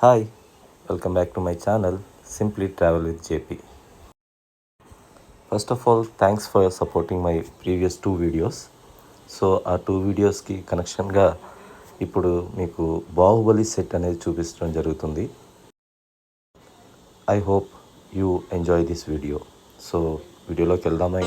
Hi, welcome back to my channel Simply Travel with JP. First of all, thanks for supporting my previous two videos. So ఆ two వీడియోస్కి కనెక్షన్గా ఇప్పుడు మీకు Baahubali set అనేది చూపించడం జరుగుతుంది. I hope you enjoy this video. So వీడియోలోకి వెళ్దామా?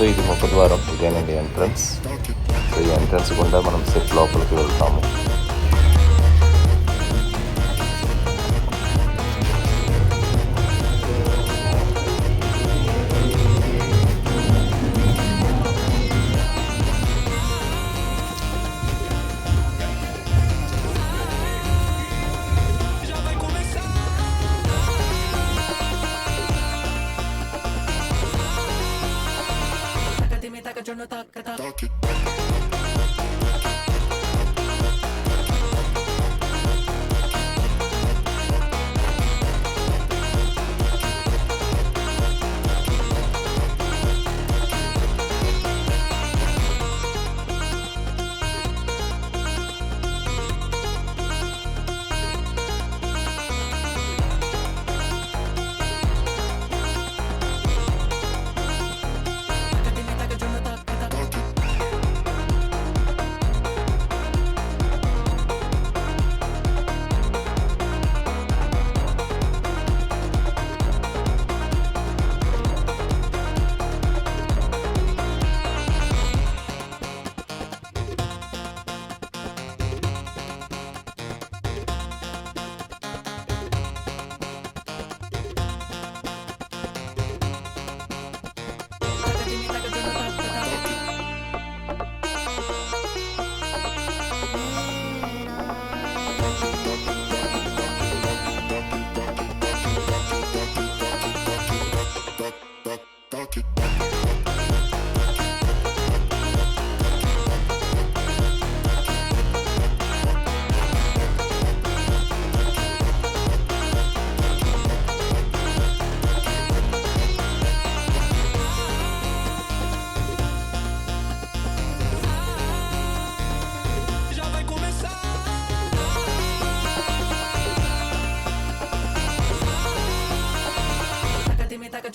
So ఇది ముఖద్వారం, ఇదేనండి ఎంట్రన్స్. సో ఈ ఎంట్రన్స్ గుండా మనం సెట్ లోపలికి వెళ్తాము. Yo no taca, taca.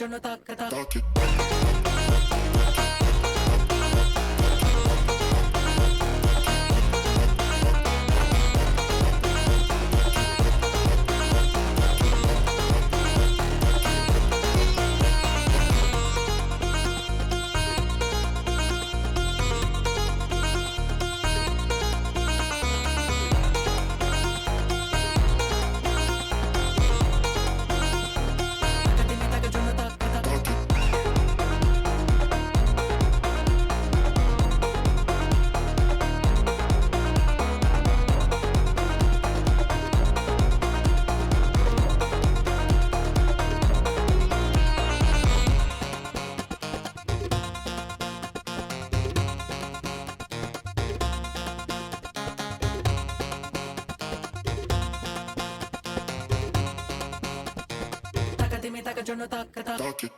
Yo no taca, taca. Yo no taca, taca.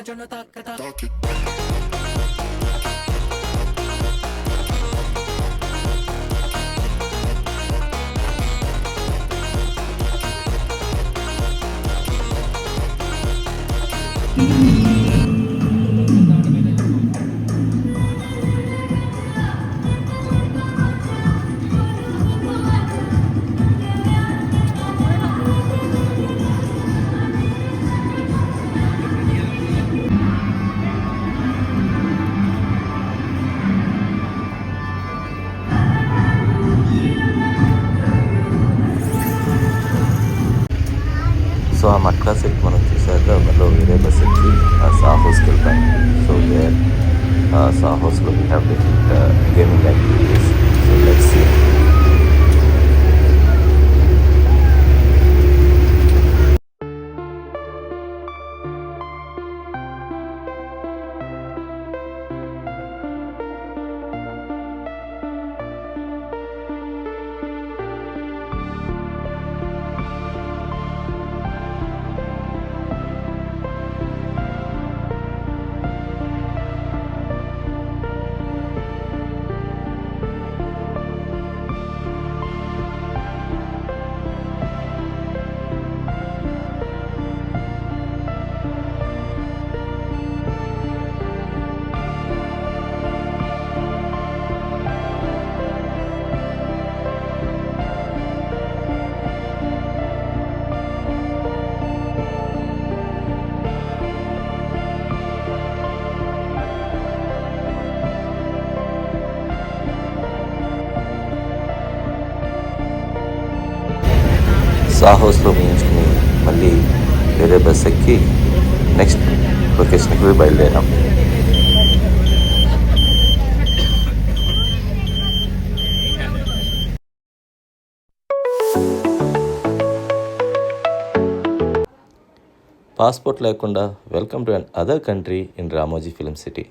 Yo no taca, taca. సాహోస్కి వెళ్తాను. సో దేర్ సాహోస్లో we have different gaming activities. So let's see. సాహోస్లో ముగించుకుని మళ్ళీ వేరే బస్ ఎక్కి నెక్స్ట్ లొకేషన్కి బయలుదేరాం. పాస్పోర్ట్ లేకుండా welcome to an other country in Ramoji film city.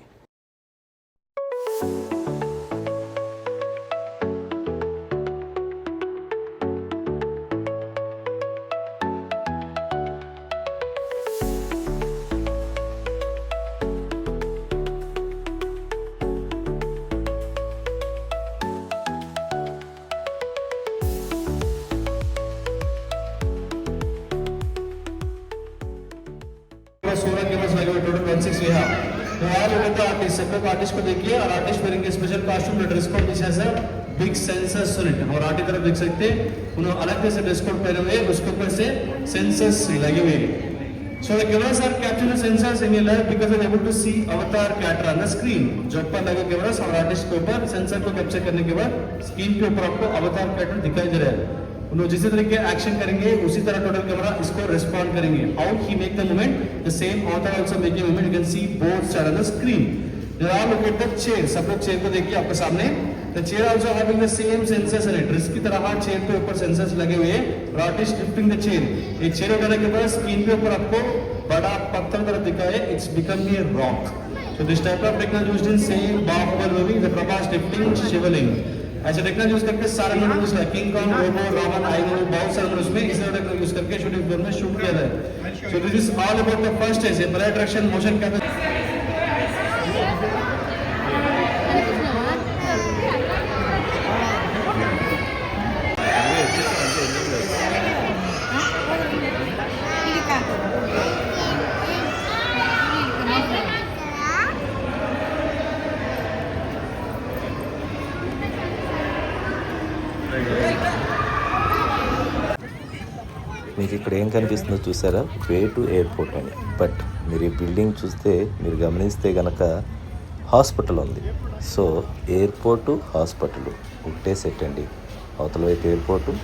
सोलह कैमरास लगे हुए, टोटल 16 we have. तो all over the artist, सब आर्टिस्ट को देखिए और artist wearing special costume dress code पीछे से बिग सेंसर्स सुनिट और आर्टिस्ट तरफ देख सकते हैं उन्होंने अलग से ड्रेस कोड पहने हुए उसके ऊपर से सेंसर्स लगे हुए. So the cameras are capturing the sensors in your life because they're able to see avatar character on the screen. जो पर लगे कैमरास और आर्टिस्ट के ऊपर सेंसर को कैप्चर करने के बाद स्क्रीन के ऊपर आपको अवतार पैटर्न दिखाई दे रहा है. उन्होंने जिस तरीके एक्शन करेंगे उसी तरह टोटल कैमरा इसको रिस्पॉन्ड करेंगे. How he make the movement, the same author also making movement. You can see both side on the screen. There are locate the chair. सब लोग चेयर को देखिए आपके सामने. The chair also having the same sensors in it. Wrist की तरह हर chair के ऊपर सेंसर्स लगे हुए हैं. Artist lifting the chair. एक चेयर उठाने के बाद स्क्रीन के ऊपर आपको बड़ा पत्थर तरह दिखा है. It's become a rock. So this type of technology used in same Bahubali movie, the Prabhas lifting Shivaling. ऐसे टेक्नोलॉजी यूज करके सारे लोग यूज किया. किंग कॉन्ग, रोबो, रावण, आइगो, बहुत सारे लोग उसमें इस तरह टेक्नोलॉजी यूज करके शूटिंग फिल्म में शूट किया था. So this is all about the first stage, bright direction, motion capture. మీకు ఇక్కడ ఏం కనిపిస్తుందో చూసారా, వే టు ఎయిర్పోర్ట్ అని. బట్ మీరు ఈ బిల్డింగ్ చూస్తే, మీరు గమనిస్తే కనుక హాస్పిటల్ ఉంది. సో ఎయిర్పోర్టు హాస్పిటల్ ఒకటే సెట్ అండి. అవతల వైపు ఎయిర్పోర్టు,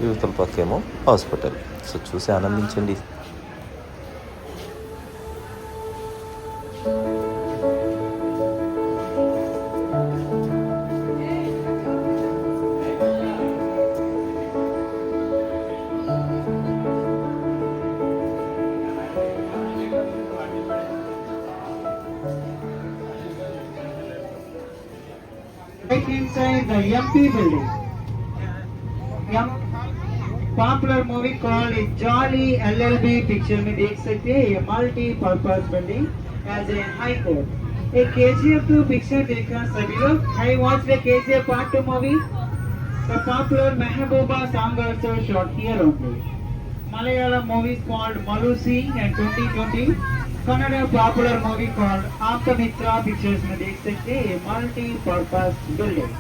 యువతల పక్కేమో హాస్పిటల్. సో చూసి ఆనందించండి. Right inside the MP building. Popular movie called Jolly LLB picture में देख सकते हैं. ये multi-purpose building as a high court. एक KGF 2 picture देखा सभी लोग. I watched the KGF Part 2 movie. The popular Mehbooba song also shot here only. Malayalam movies called Malu Singh and 2020. Kannada popular movie called Aaptamitra pictures में देख सकते हैं. ये multi-purpose building.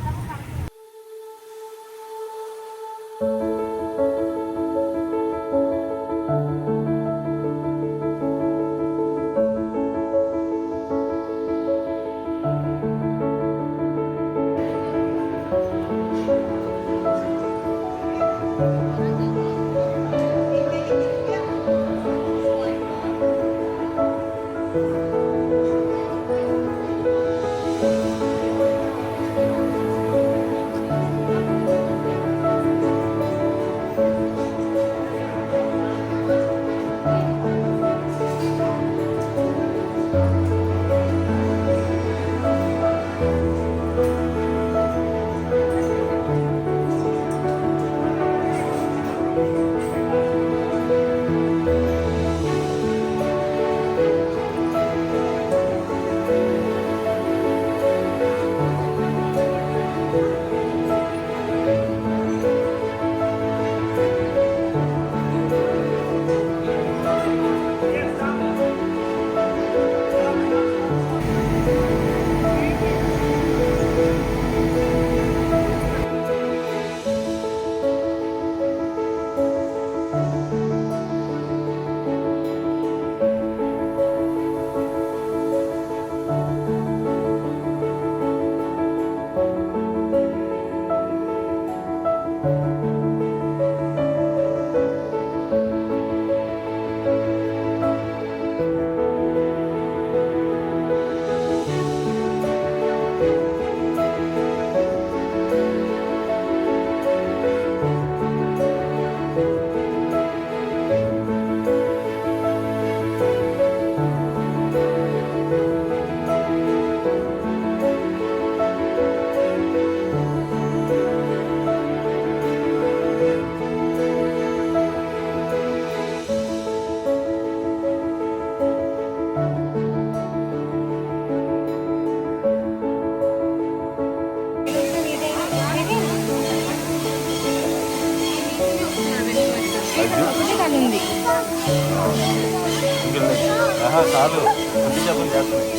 కాదు అన్ని చెప్పని చేస్తున్నాయి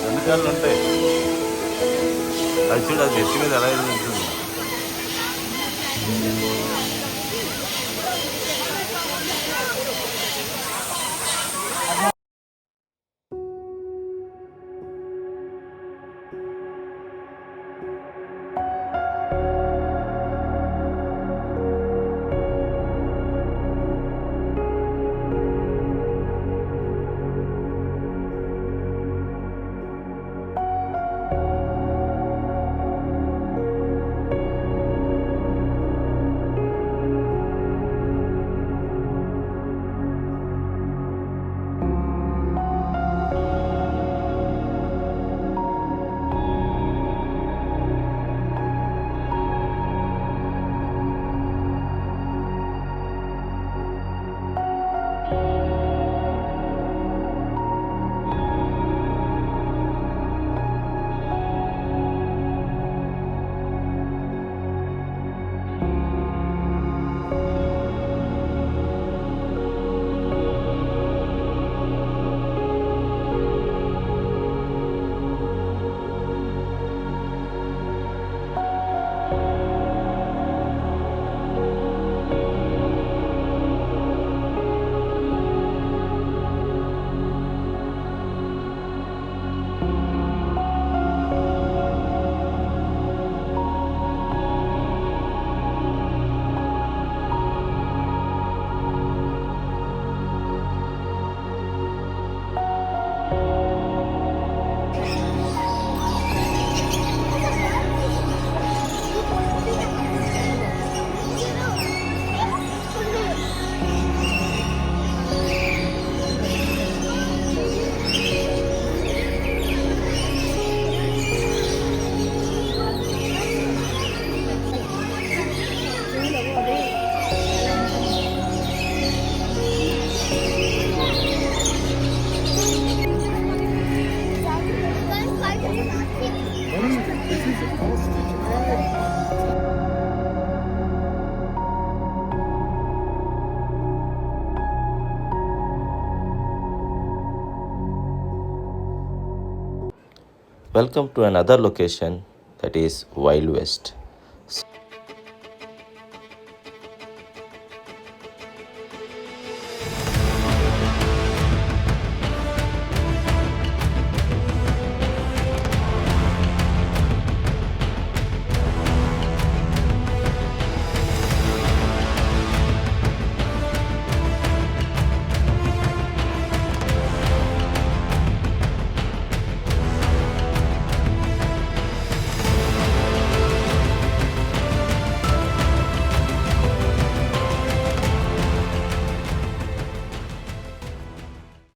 అన్ని కాళ్ళు ఉంటాయి అది చూడు అది నెత్తి మీద ఎలా ఉంటుంది Welcome to another location that is Wild West.